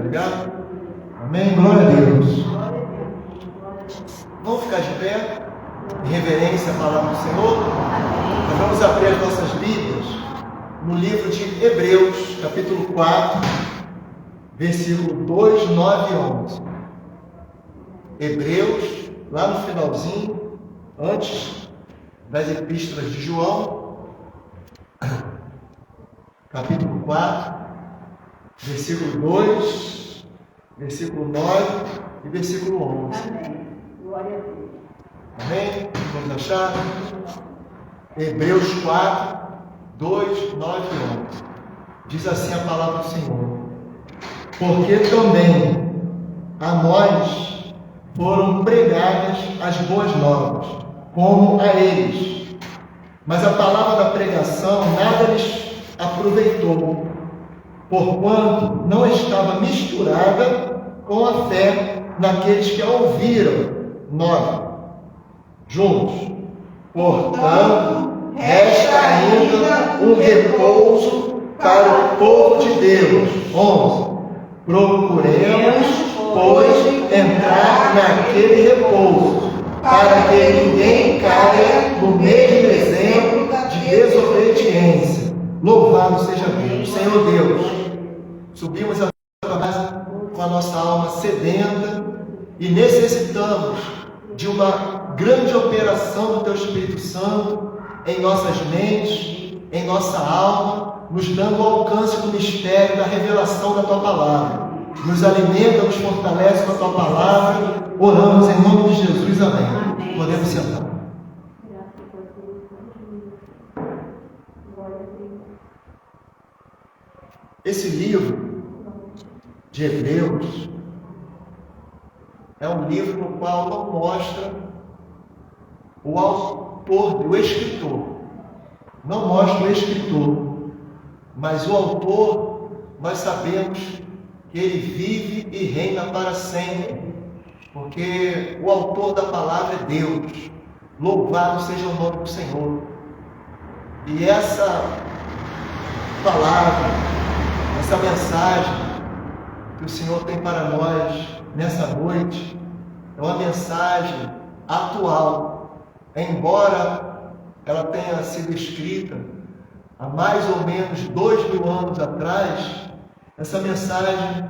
Obrigado. Amém? Glória a Deus. Vamos ficar de pé, em reverência à palavra do Senhor. Nós vamos abrir as nossas Bíblias no livro de Hebreus, capítulo 4, versículo 2, 9 e 11. Hebreus, lá no finalzinho, antes das epístolas de João, capítulo 4, versículo 2, versículo 9 e versículo 11. Amém. Glória a Deus. Amém? Vamos achar? Hebreus 4, 2, 9 e 11. Diz assim a palavra do Senhor: porque também a nós foram pregadas as boas novas, como a eles. Mas a palavra da pregação nada lhes aproveitou, porquanto não estava misturada com a fé naqueles que a ouviram. 9. Juntos. Portanto, resta ainda um repouso para o povo de Deus. 11. Procuremos, pois, entrar naquele repouso, para que ninguém caia no mesmo exemplo de desobediência. Louvado seja Deus. Senhor Deus, subimos a tua casa com a nossa alma sedenta e necessitamos de uma grande operação do teu Espírito Santo em nossas mentes, em nossa alma, nos dando o alcance do mistério da revelação da tua palavra. Nos alimenta, nos fortalece com a tua palavra. Oramos em nome de Jesus. Amém. Podemos sentar. Esse livro de Hebreus é um livro no qual não mostra o autor, o escritor. Não mostra o escritor, mas o autor, nós sabemos que ele vive e reina para sempre, porque o autor da palavra é Deus. Louvado seja o nome do Senhor. E essa palavra, essa mensagem que o Senhor tem para nós nessa noite, é uma mensagem atual, embora ela tenha sido escrita há mais ou menos 2000 anos atrás. Essa mensagem,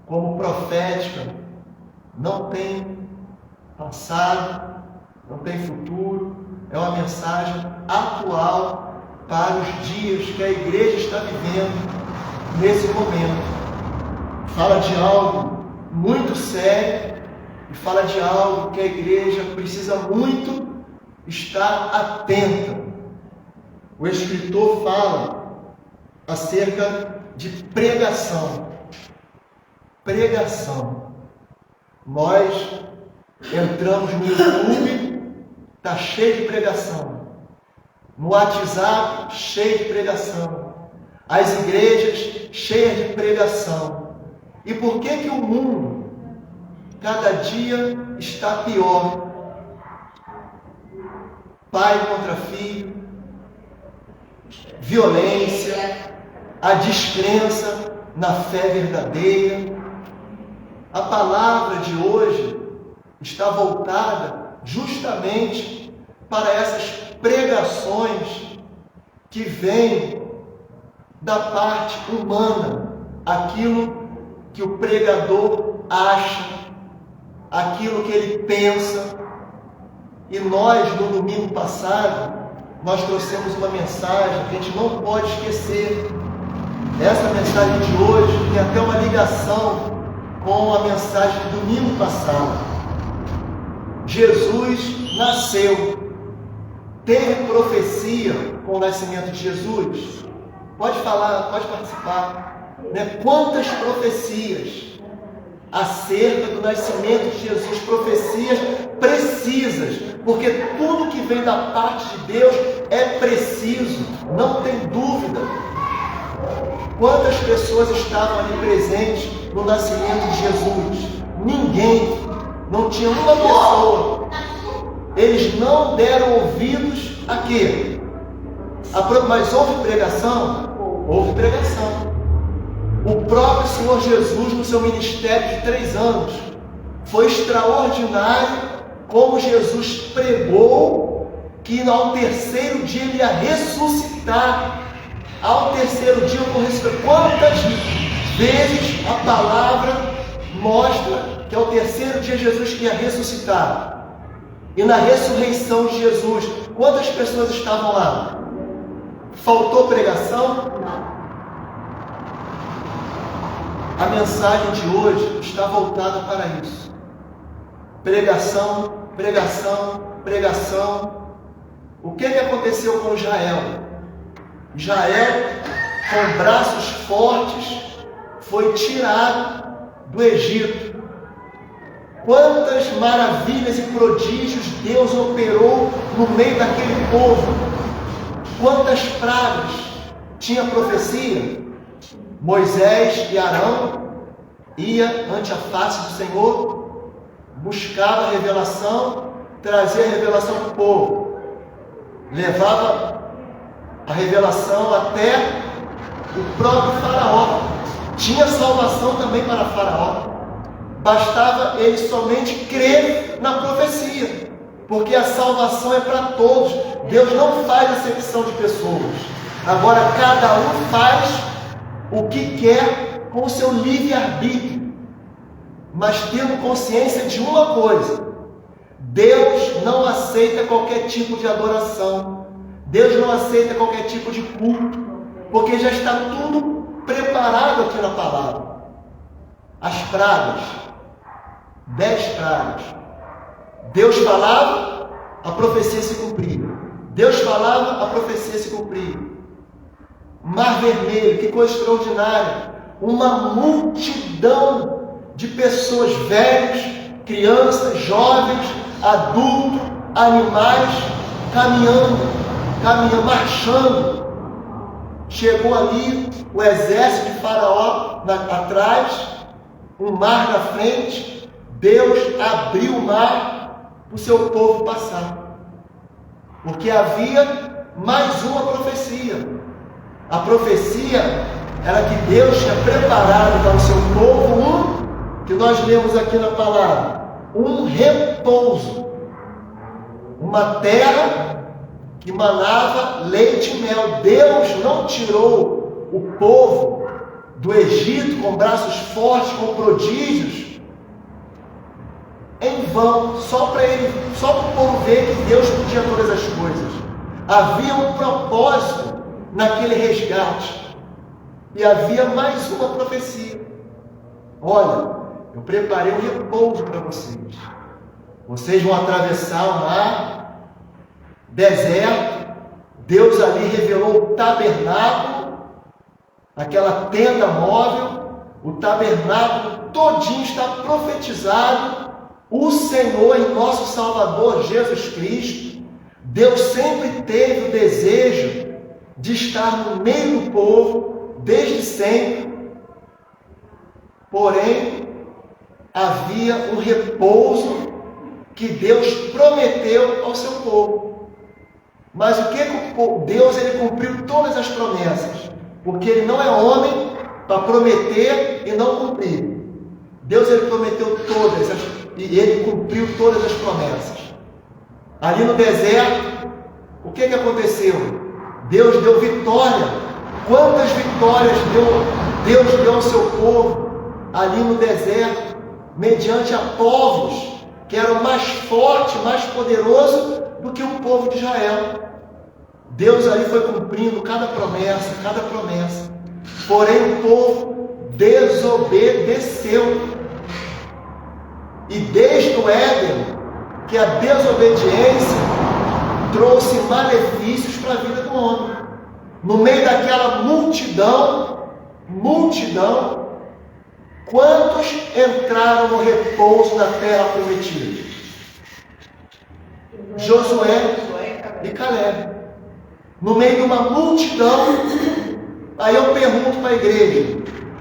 como profética, não tem passado, não tem futuro, é uma mensagem atual para os dias que a igreja está vivendo nesse momento. Fala de algo muito sério e fala de algo que a igreja precisa muito estar atenta. O escritor fala acerca de pregação. Pregação. Nós entramos no YouTube, está cheio de pregação. No WhatsApp, cheio de pregação. As igrejas cheias de pregação. E por que o mundo cada dia está pior? Pai contra filho, violência, a descrença na fé verdadeira. A palavra de hoje está voltada justamente para essas pregações que vêm da parte humana, aquilo que o pregador acha, aquilo que ele pensa. E nós, no domingo passado, nós trouxemos uma mensagem que a gente não pode esquecer. Essa mensagem de hoje tem até uma ligação com a mensagem do domingo passado. Jesus nasceu. Teve profecia com o nascimento de Jesus? Pode falar, pode participar. Quantas profecias acerca do nascimento de Jesus, profecias precisas, porque tudo que vem da parte de Deus é preciso, não tem dúvida. Quantas pessoas estavam ali presentes no nascimento de Jesus? Ninguém, não tinha uma pessoa. Eles não deram ouvidos a quê? Mas houve pregação? Houve pregação. o próprio Senhor Jesus no seu ministério de 3 anos. Foi extraordinário como Jesus pregou que ao terceiro dia ele ia ressuscitar. Ao terceiro dia eu vou ressuscitar. Quantas vezes a palavra mostra que ao terceiro dia Jesus ia ressuscitar? E na ressurreição de Jesus, quantas pessoas estavam lá? Faltou pregação? A mensagem de hoje está voltada para isso. Pregação, pregação, pregação. O que aconteceu com Israel? Israel, com braços fortes, foi tirado do Egito. Quantas maravilhas e prodígios Deus operou no meio daquele povo. Quantas pragas. Tinha profecia. Moisés e Arão ia ante a face do Senhor, buscava a revelação, trazia a revelação para o povo, levava a revelação até o próprio faraó. Tinha salvação também para faraó. Bastava ele somente crer na profecia, porque a salvação é para todos. Deus não faz acepção de pessoas. Agora cada um faz o que quer com o seu livre-arbítrio, mas tendo consciência de uma coisa: Deus não aceita qualquer tipo de adoração, Deus não aceita qualquer tipo de culto, porque já está tudo preparado aqui na palavra. As pragas, 10 pragas, Deus falava, a profecia se cumpria. Deus falava, a profecia se cumpria. Mar Vermelho, que coisa extraordinária. Uma multidão de pessoas, velhos, crianças, jovens, adultos, animais, caminhando, marchando. Chegou ali o exército de Faraó atrás, um mar na frente. Deus abriu o mar para o seu povo passar, porque havia mais uma profecia. A profecia era que Deus tinha preparado para o seu povo que nós lemos aqui na palavra, um repouso, uma terra que manava leite e mel. Deus não tirou o povo do Egito com braços fortes, com prodígios, em vão, só para o povo ver que Deus podia todas as coisas. Havia um propósito naquele resgate, e havia mais uma profecia. Olha, eu preparei um repouso para vocês. Vocês vão atravessar o mar, deserto. Deus ali revelou o tabernáculo, aquela tenda móvel. O tabernáculo todinho está profetizado. O Senhor e nosso Salvador Jesus Cristo. Deus sempre teve o desejo de estar no meio do povo, desde sempre. Porém, havia um repouso que Deus prometeu ao seu povo. Mas o que Deus, ele cumpriu todas as promessas, porque ele não é homem para prometer e não cumprir. Deus, ele prometeu todas e ele cumpriu todas as promessas. Ali no deserto, o que aconteceu? Deus deu vitória. Quantas vitórias Deus deu ao seu povo ali no deserto, mediante a povos que eram mais fortes, mais poderosos do que o povo de Israel. Deus ali foi cumprindo cada promessa. Porém o povo desobedeceu. E desde o Éden, que a desobediência trouxe malefícios para a vida do homem. No meio daquela multidão, quantos entraram no repouso da terra prometida? Josué e Caleb. No meio de uma multidão. Aí eu pergunto para a igreja: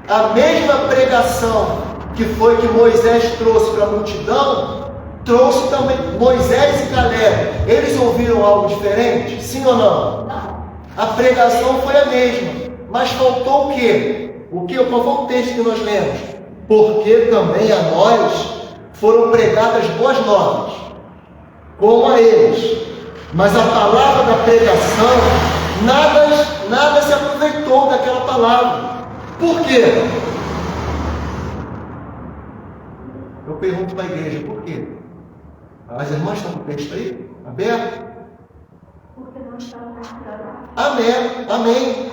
a mesma pregação que Moisés trouxe para a multidão, trouxe também Moisés e Caleb. Eles ouviram algo diferente? Sim ou não? A pregação foi a mesma, mas faltou o quê? Qual foi o texto que nós lemos? Porque também a nós foram pregadas boas novas, como a eles. Mas a palavra da pregação, nada se aproveitou daquela palavra. Por quê? Eu pergunto para a igreja, por quê? As irmãs estão com o texto aí? Aberto? Porque não estavam misturados. Amém.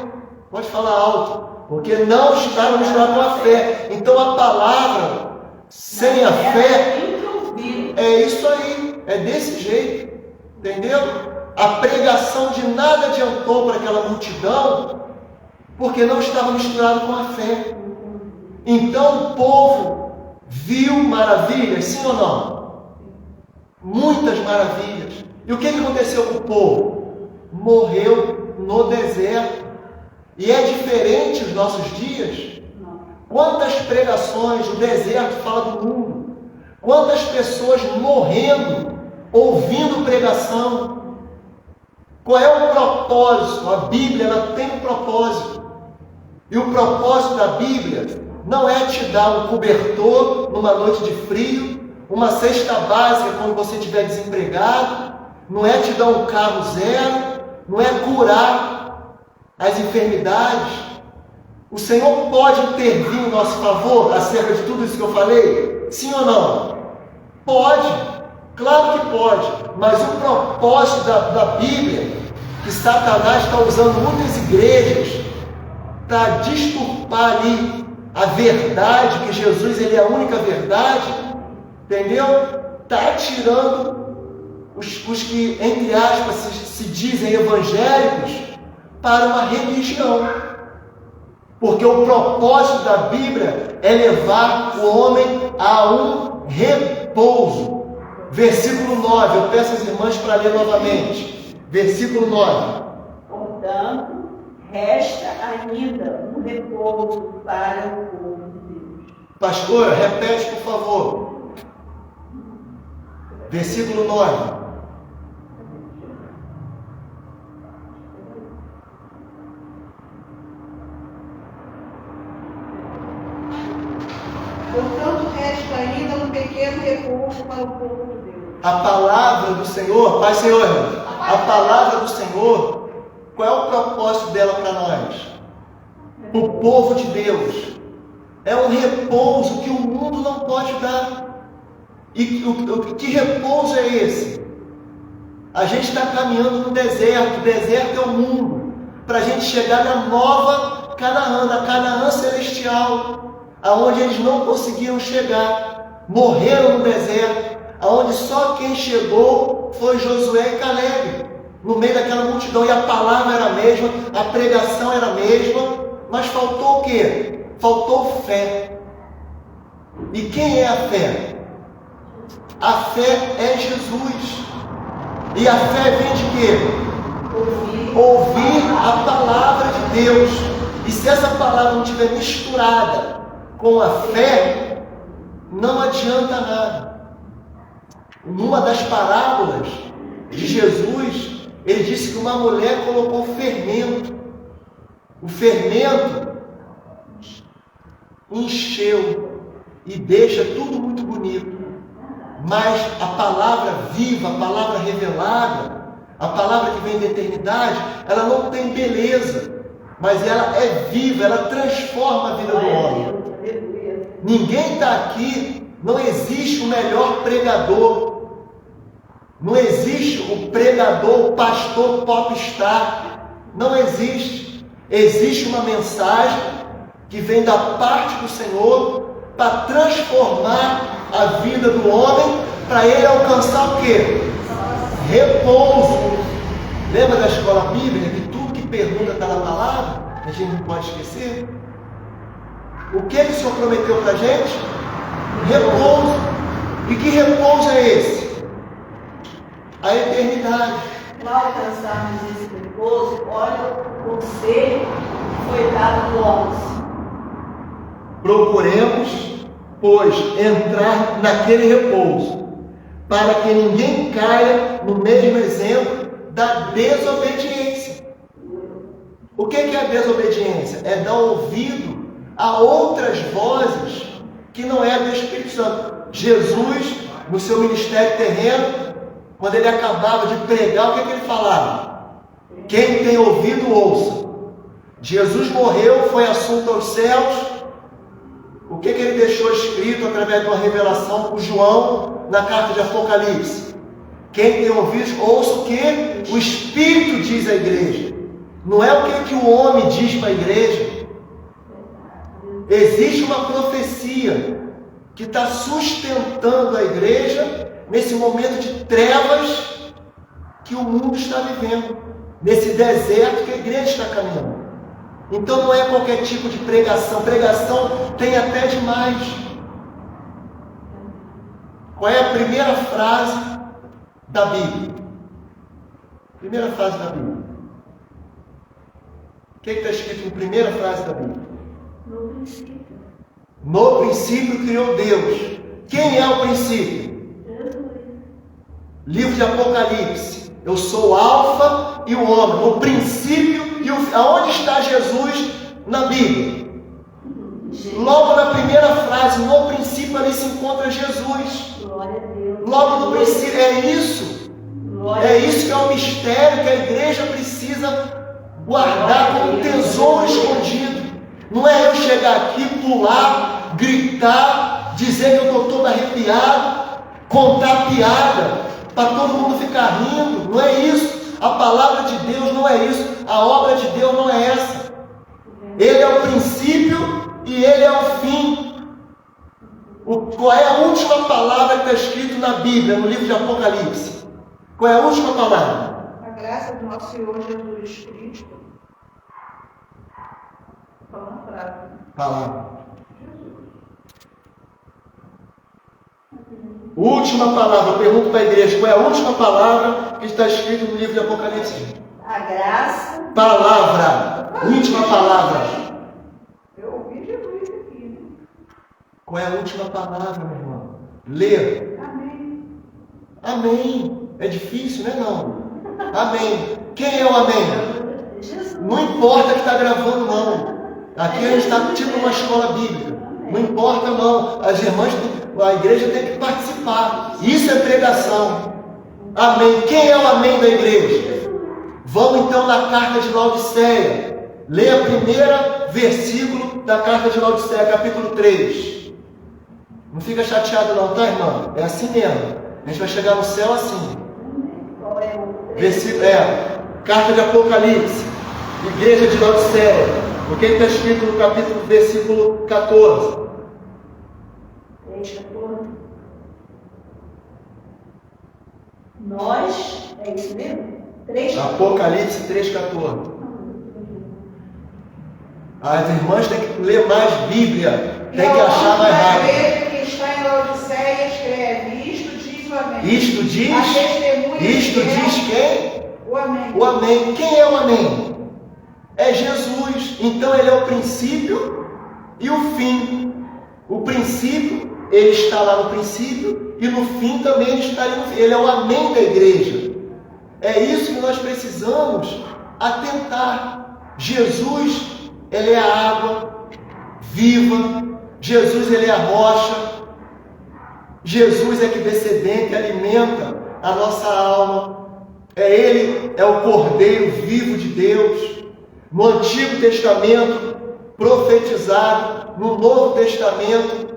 Pode falar alto. Porque não estavam misturados com a fé. Então a palavra, sem a fé, é isso aí. É desse jeito. Entendeu? A pregação de nada adiantou para aquela multidão, porque não estava misturado com a fé. Então o povo viu maravilhas, sim ou não? Muitas maravilhas. E o que aconteceu com o povo? Morreu no deserto. E é diferente os nossos dias. Quantas pregações, o deserto fala do mundo. Quantas pessoas morrendo, ouvindo pregação. Qual é o propósito? A Bíblia, ela tem um propósito. E o propósito da Bíblia não é te dar um cobertor numa noite de frio, uma cesta básica quando você estiver desempregado, não é te dar um carro zero, não é curar as enfermidades. O Senhor pode intervir em nosso favor acerca de tudo isso que eu falei? Sim ou não? Pode, claro que pode, mas o propósito da Bíblia, que Satanás está usando muitas igrejas para disturbar ali a verdade, que Jesus ele é a única verdade, entendeu? Está tirando os que, entre aspas, se dizem evangélicos para uma religião. Porque o propósito da Bíblia é levar o homem a um repouso. Versículo 9, eu peço às irmãs para ler novamente. Versículo 9. Portanto, resta ainda um repouso para o povo de Deus. Pastora, repete por favor. Versículo 9. Portanto, resta ainda um pequeno repouso para o povo de Deus. A palavra do Senhor, Pai Senhor, a palavra do Senhor, qual é o propósito dela para nós? O povo de Deus. É um repouso que o mundo não pode dar. E que repouso é esse? A gente está caminhando no deserto. O deserto é o mundo. Para a gente chegar na nova Canaã, na Canaã celestial, aonde eles não conseguiram chegar. Morreram no deserto, aonde só quem chegou foi Josué e Caleb, no meio daquela multidão. E a palavra era a mesma, a pregação era a mesma, mas faltou o quê? Faltou fé. E quem é a fé? A fé é Jesus. E a fé vem de quê? Ouvir a palavra de Deus. E se essa palavra não estiver misturada com a fé, não adianta nada. Numa das parábolas de Jesus, ele disse que uma mulher colocou fermento. O fermento encheu e deixa tudo muito bonito. Mas a palavra viva, a palavra revelada, a palavra que vem da eternidade, ela não tem beleza, mas ela é viva, ela transforma a vida do homem. Ninguém está aqui, não existe o melhor pregador, não existe o pregador, o pastor popstar, não existe. Existe uma mensagem que vem da parte do Senhor para transformar a vida do homem, para ele alcançar o quê? Repouso. Lembra da escola bíblica, que tudo que pergunta está na palavra? A gente não pode esquecer. O que o Senhor prometeu para a gente? Repouso. E que repouso é esse? A eternidade. Para alcançarmos esse repouso, olha o conselho que foi dado no 11. Procuremos, pois, entrar naquele repouso, para que ninguém caia no mesmo exemplo da desobediência. O que é a desobediência? É dar ouvido há outras vozes que não é do Espírito Santo. Jesus, no seu ministério terreno, quando ele acabava de pregar, o que ele falava? Quem tem ouvido, ouça. Jesus morreu, foi assunto aos céus. O que ele deixou escrito através de uma revelação para João na carta de Apocalipse? Quem tem ouvido, ouça o que o Espírito diz à igreja. Não é o que o homem diz para a igreja. Existe uma profecia que está sustentando a igreja nesse momento de trevas que o mundo está vivendo, nesse deserto que a igreja está caminhando. Então não é qualquer tipo de pregação. Pregação tem até demais. Qual é a primeira frase da Bíblia? Primeira frase da Bíblia. O que está escrito na primeira frase da Bíblia? No princípio. No princípio criou Deus. Quem é o princípio? Jesus. Livro de Apocalipse. Eu sou o Alfa e o Ômega. O princípio e o fim. Aonde está Jesus na Bíblia? Logo na primeira frase, no princípio ali se encontra Jesus. Glória a Deus. Logo no princípio, é isso. Glória É isso que é o mistério que a igreja precisa guardar como um tesouro escondido. Não é eu chegar aqui, pular, gritar, dizer que eu estou todo arrepiado, contar piada, para todo mundo ficar rindo. Não é isso. A palavra de Deus não é isso. A obra de Deus não é essa. Ele é o princípio e ele é o fim. Qual é a última palavra que está escrito na Bíblia, no livro de Apocalipse? Qual é a última palavra? A graça do nosso Senhor Jesus Cristo. Fala uma frase. Palavra. Última palavra. Eu pergunto para a igreja, qual é a última palavra que está escrita no livro de Apocalipse? A graça. Palavra. Última palavra. Eu ouvi Jesus aqui, né? Qual é a última palavra, meu irmão? Ler. Amém. Amém. É difícil, né? Não. Amém. Quem é o amém? Jesus. Não importa que está gravando, não. Aqui a gente está tipo uma escola bíblica. Não importa, não. As irmãs, a igreja tem que participar. Isso é pregação. Amém. Quem é o amém da igreja? Vamos então na carta de Laodiceia. Leia o primeiro versículo da carta de Laodiceia, capítulo 3. Não fica chateado não, tá, irmão? É assim mesmo. A gente vai chegar no céu assim. Qual é o Versículo, carta de Apocalipse, igreja de Laodiceia. O que está escrito no capítulo, versículo 14? 3:14? Nós, é isso mesmo? 3:14. Apocalipse 3,14. As irmãs têm que ler mais Bíblia, tem que achar mais rápido. igreja que está em Laodiceia escreve: Isto diz o amém. Isto diz, A testemunha isto fiel, diz quem? o amém. O amém. Quem é o amém? É Jesus. Então ele é o princípio e o fim. O princípio, ele está lá no princípio, e no fim também ele está ali no fim. Ele é o amém da igreja. É isso que nós precisamos atentar. Jesus, ele é a água viva. Jesus, ele é a rocha. Jesus é que descendente alimenta a nossa alma. Ele é o Cordeiro vivo de Deus. No Antigo Testamento, profetizado. No Novo Testamento,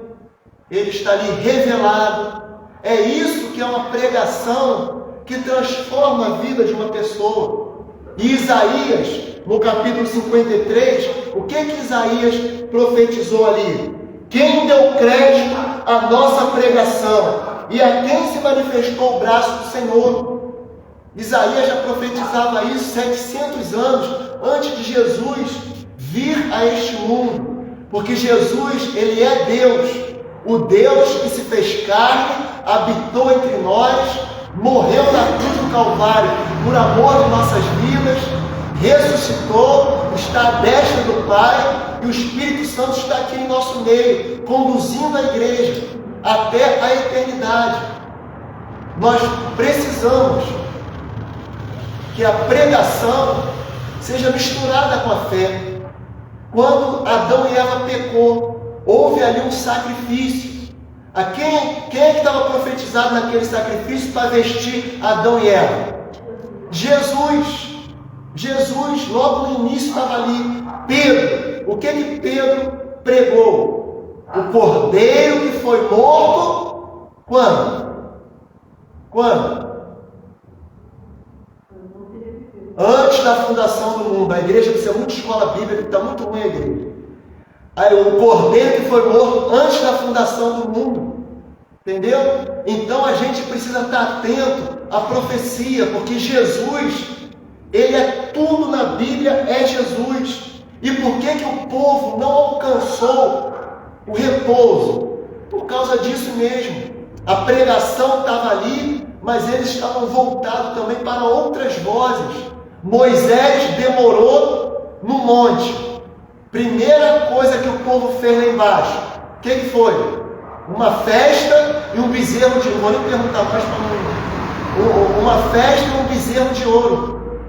ele está ali revelado. É isso que é uma pregação que transforma a vida de uma pessoa. E Isaías, no capítulo 53, o que Isaías profetizou ali? Quem deu crédito à nossa pregação e a quem se manifestou o braço do Senhor? Isaías já profetizava isso 700 anos antes de Jesus vir a este mundo, porque Jesus, ele é Deus, o Deus que se fez carne, habitou entre nós, morreu na cruz do Calvário por amor de nossas vidas, ressuscitou, está à destra do Pai, e o Espírito Santo está aqui em nosso meio, conduzindo a igreja até a eternidade. Nós precisamos que a pregação seja misturada com a fé. Quando Adão e Eva pecou, houve ali um sacrifício. A quem é que estava profetizado naquele sacrifício para vestir Adão e Eva? Jesus. Jesus, logo no início estava ali. Pedro, o que Pedro pregou? O cordeiro que foi morto, quando? Antes da fundação do mundo. A igreja precisa muito de escola bíblica, está muito ruim a igreja. Aí, o cordeiro que foi morto antes da fundação do mundo. Entendeu? Então a gente precisa estar atento à profecia, porque Jesus, ele é tudo na Bíblia, é Jesus. E por que o povo não alcançou o repouso? Por causa disso mesmo. A pregação estava ali, mas eles estavam voltados também para outras vozes. Moisés demorou no monte. Primeira coisa que o povo fez lá embaixo, o que foi? Uma festa e um bezerro de ouro. Vou nem perguntar mais para mim. Uma festa e um bezerro de ouro.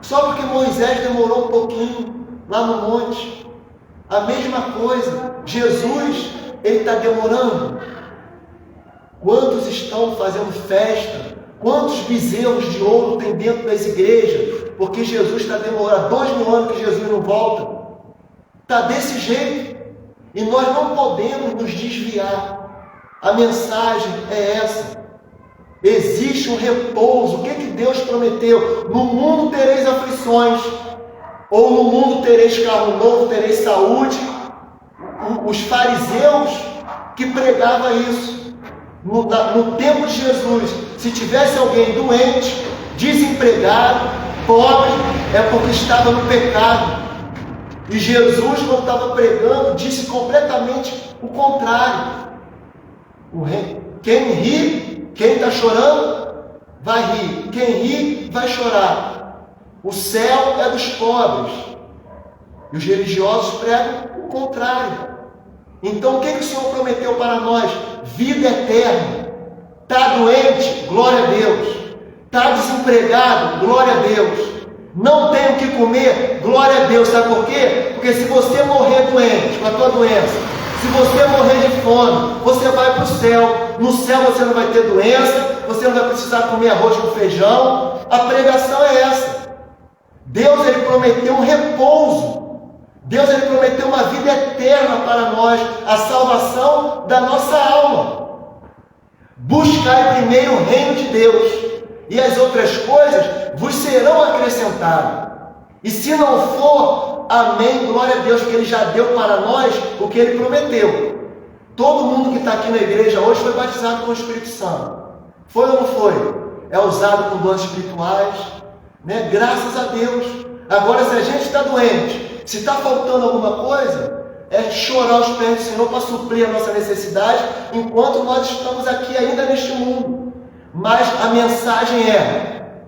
Só porque Moisés demorou um pouquinho lá no monte. A mesma coisa. Jesus, ele está demorando. Quantos estão fazendo festa? Quantos bezerros de ouro tem dentro das igrejas? Porque Jesus está demorando. 2000 anos que Jesus não volta. Está desse jeito. E nós não podemos nos desviar. A mensagem é essa. Existe um repouso. O que Deus prometeu? No mundo tereis aflições. Ou no mundo tereis carro novo, tereis saúde. Os fariseus que pregavam isso. No tempo de Jesus, se tivesse alguém doente, desempregado, pobre, é porque estava no pecado. E Jesus, quando estava pregando, disse completamente o contrário. Quem ri, quem está chorando, vai rir. Quem ri, vai chorar. O céu é dos pobres. E os religiosos pregam o contrário. Então, o que o Senhor prometeu para nós? Vida eterna. Está doente? Glória a Deus. Está desempregado? Glória a Deus. Não tem o que comer? Glória a Deus. Sabe por quê? Porque se você morrer doente, com a tua doença, se você morrer de fome, você vai para o céu. No céu você não vai ter doença, você não vai precisar comer arroz com feijão. A pregação é essa. Deus, ele prometeu um repouso. Deus, ele prometeu uma vida eterna para nós, a salvação da nossa alma. Buscai primeiro o reino de Deus, e as outras coisas vos serão acrescentadas. E se não for, amém, glória a Deus, porque ele já deu para nós o que ele prometeu. Todo mundo que está aqui na igreja hoje foi batizado com o Espírito Santo. Foi ou não foi? É usado com dons espirituais, né? Graças a Deus. Agora, se a gente está doente, se está faltando alguma coisa, é chorar aos pés do Senhor para suprir a nossa necessidade, enquanto nós estamos aqui ainda neste mundo. Mas a mensagem é: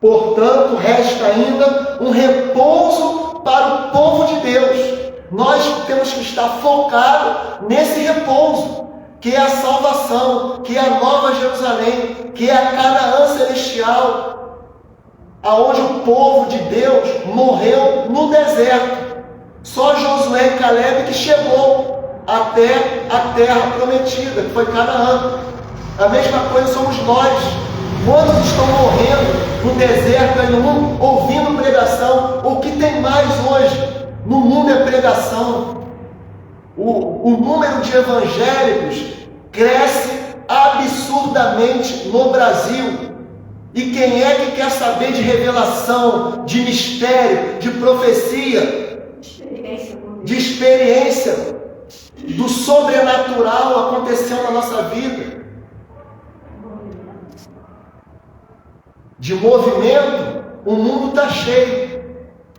portanto, resta ainda um repouso para o povo de Deus. Nós temos que estar focados nesse repouso, que é a salvação, que é a nova Jerusalém, que é a Canaã celestial, aonde o povo de Deus morreu no deserto. Só Josué e Caleb que chegou até a terra prometida, que foi Canaã. A mesma coisa somos nós. Quantos estão morrendo no deserto aí no mundo, ouvindo pregação? O que tem mais hoje no mundo é pregação. O número de evangélicos cresce absurdamente no Brasil. E quem é que quer saber de revelação, de mistério, de profecia, de experiência, do sobrenatural acontecendo na nossa vida, de movimento? O mundo está cheio.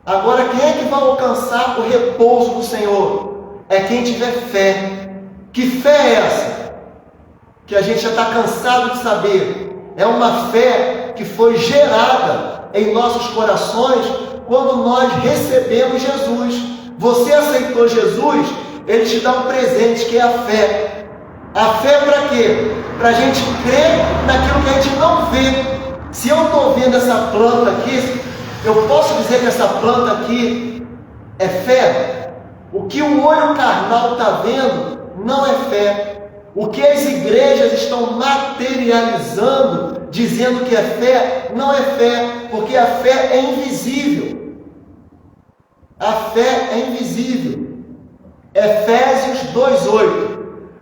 Agora, quem é que vai alcançar o repouso do Senhor? É quem tiver fé. Que fé é essa? Que a gente já está cansado de saber. É uma fé que foi gerada em nossos corações quando nós recebemos Jesus. Você aceitou Jesus, ele te dá um presente, que é a fé. A fé para quê? Para a gente crer naquilo que a gente não vê. Se eu estou vendo essa planta aqui, eu posso dizer que essa planta aqui, É fé? O que o olho carnal está vendo não é fé. O que as igrejas estão materializando, dizendo que é fé, não é fé, porque a fé é invisível. A fé é invisível. Efésios 2:8.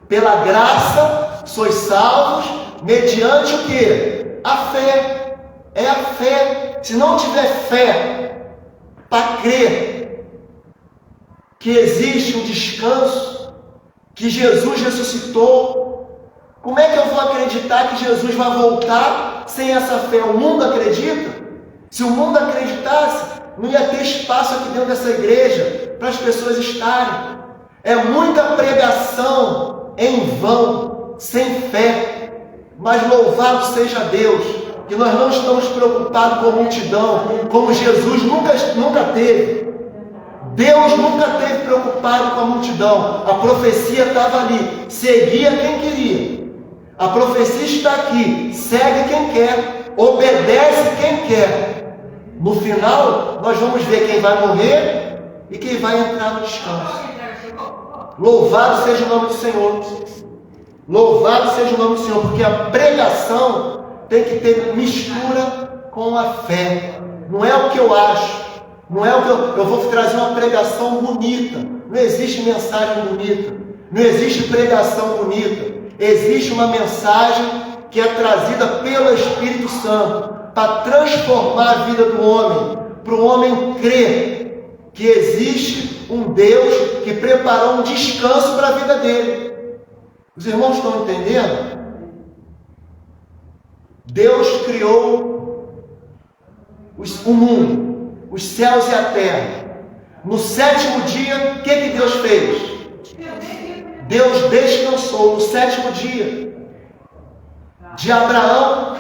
Pela graça sois salvos, mediante o quê? A fé. É a fé. Se não tiver fé para crer que existe um descanso, que Jesus ressuscitou, como é que eu vou acreditar que Jesus vai voltar sem essa fé? O mundo acredita? Se o mundo acreditasse, não ia ter espaço aqui dentro dessa igreja para as pessoas estarem. É muita pregação em vão, sem fé. Mas louvado seja Deus, que nós não estamos preocupados com a multidão, como Jesus nunca teve. Deus nunca esteve preocupado com a multidão. A profecia estava ali, seguia quem queria. A profecia está aqui, segue quem quer, obedece quem quer. No final, nós vamos ver quem vai morrer e quem vai entrar no descanso. Louvado seja o nome do Senhor. Louvado seja o nome do Senhor, porque a pregação tem que ter mistura com a fé. Não é o que eu acho. Não é o que eu vou trazer uma pregação bonita. Não existe mensagem bonita. Não existe pregação bonita. Existe uma mensagem que é trazida pelo Espírito Santo para transformar a vida do homem, para o homem crer que existe um Deus que preparou um descanso para a vida dele. Os irmãos estão entendendo? Deus criou o mundo, os céus e a terra. No sétimo dia, o que Deus fez? Deus descansou no sétimo dia. De Abraão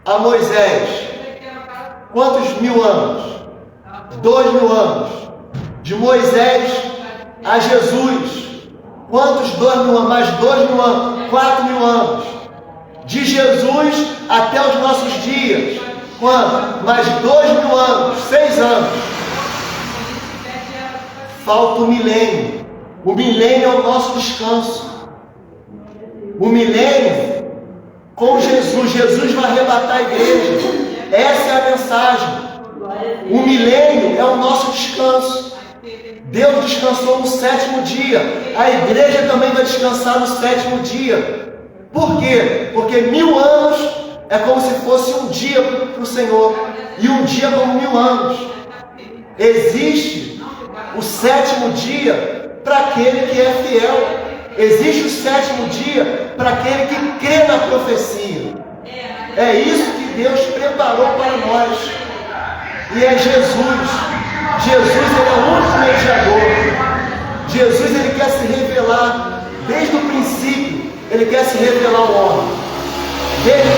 a Moisés, quantos mil anos? 2.000 anos. De Moisés a Jesus, quantos 2.000 anos? Mais 2.000 anos, 4.000 anos. De Jesus até os nossos dias, quanto? Mais 2.000 anos, 6 anos. Falta o milênio. O milênio é o nosso descanso. O milênio com Jesus. Jesus vai arrebatar a igreja. Essa é a mensagem. O milênio é o nosso descanso. Deus descansou no sétimo dia. A igreja também vai descansar no sétimo dia. Por quê? Porque 1000 anos é como se fosse um dia para o Senhor. E um dia como 1000 anos. Existe o sétimo dia para aquele que é fiel. Existe o sétimo dia para aquele que crê na profecia. É isso que Deus preparou para nós. E é Jesus. Jesus, ele é o único mediador. Jesus, ele quer se revelar desde o princípio. Ele quer se revelar ao homem. Desde o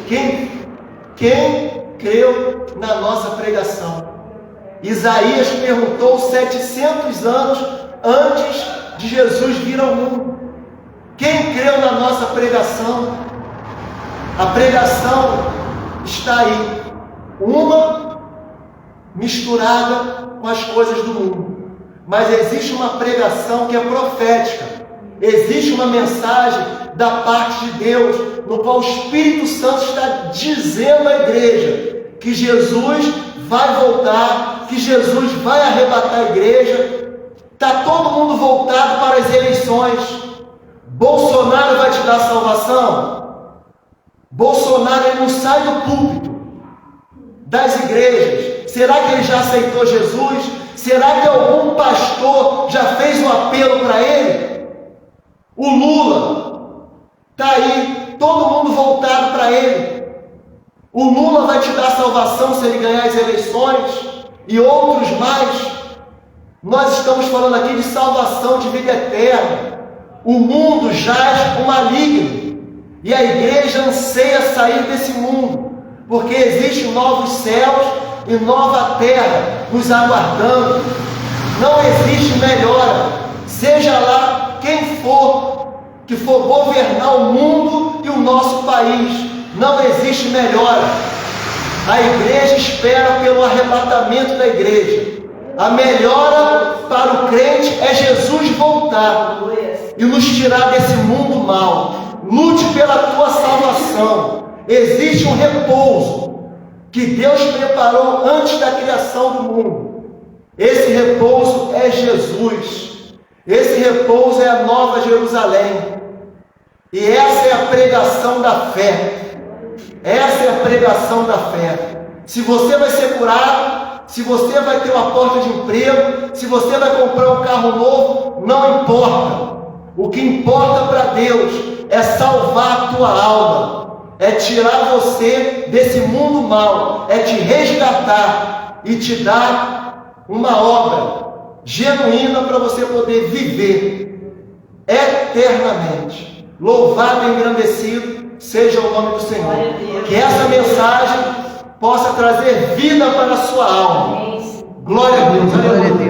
princípio. Quem creu na nossa pregação? Isaías perguntou 700 anos antes de Jesus vir ao mundo. Quem creu na nossa pregação? A pregação está aí. Uma misturada com as coisas do mundo. Mas existe uma pregação que é profética. Existe uma mensagem da parte de Deus, no qual o Espírito Santo está dizendo à igreja que Jesus vai voltar, que Jesus vai arrebatar a igreja. Está todo mundo voltado para as eleições. Bolsonaro vai te dar salvação? Bolsonaro, ele não sai do púlpito das igrejas. Será que ele já aceitou Jesus? Será que algum pastor já fez um apelo para ele? O Lula está aí, todo mundo voltado para ele. O Lula vai te dar salvação se ele ganhar as eleições, e outros mais. Nós estamos falando aqui de salvação, de vida eterna. O mundo jaz o maligno, e a igreja anseia sair desse mundo, porque existem novos céus e nova terra nos aguardando. Não existe melhora, seja lá quem for, que for governar o mundo e o nosso país. Não existe melhora. A igreja espera pelo arrebatamento da igreja. A melhora para o crente é Jesus voltar e nos tirar desse mundo mau. Lute pela tua salvação. Existe um repouso que Deus preparou antes da criação do mundo. Esse repouso é Jesus. Esse repouso é a Nova Jerusalém. E essa é a pregação da fé. Essa é a pregação da fé. Se você vai ser curado, se você vai ter uma porta de emprego, se você vai comprar um carro novo, não importa. O que importa para Deus é salvar a tua alma, é tirar você desse mundo mau, é te resgatar e te dar uma obra genuína para você poder viver eternamente. Louvado e engrandecido seja o nome do Senhor. Que essa mensagem possa trazer vida para a sua alma. Glória a Deus. Aleluia.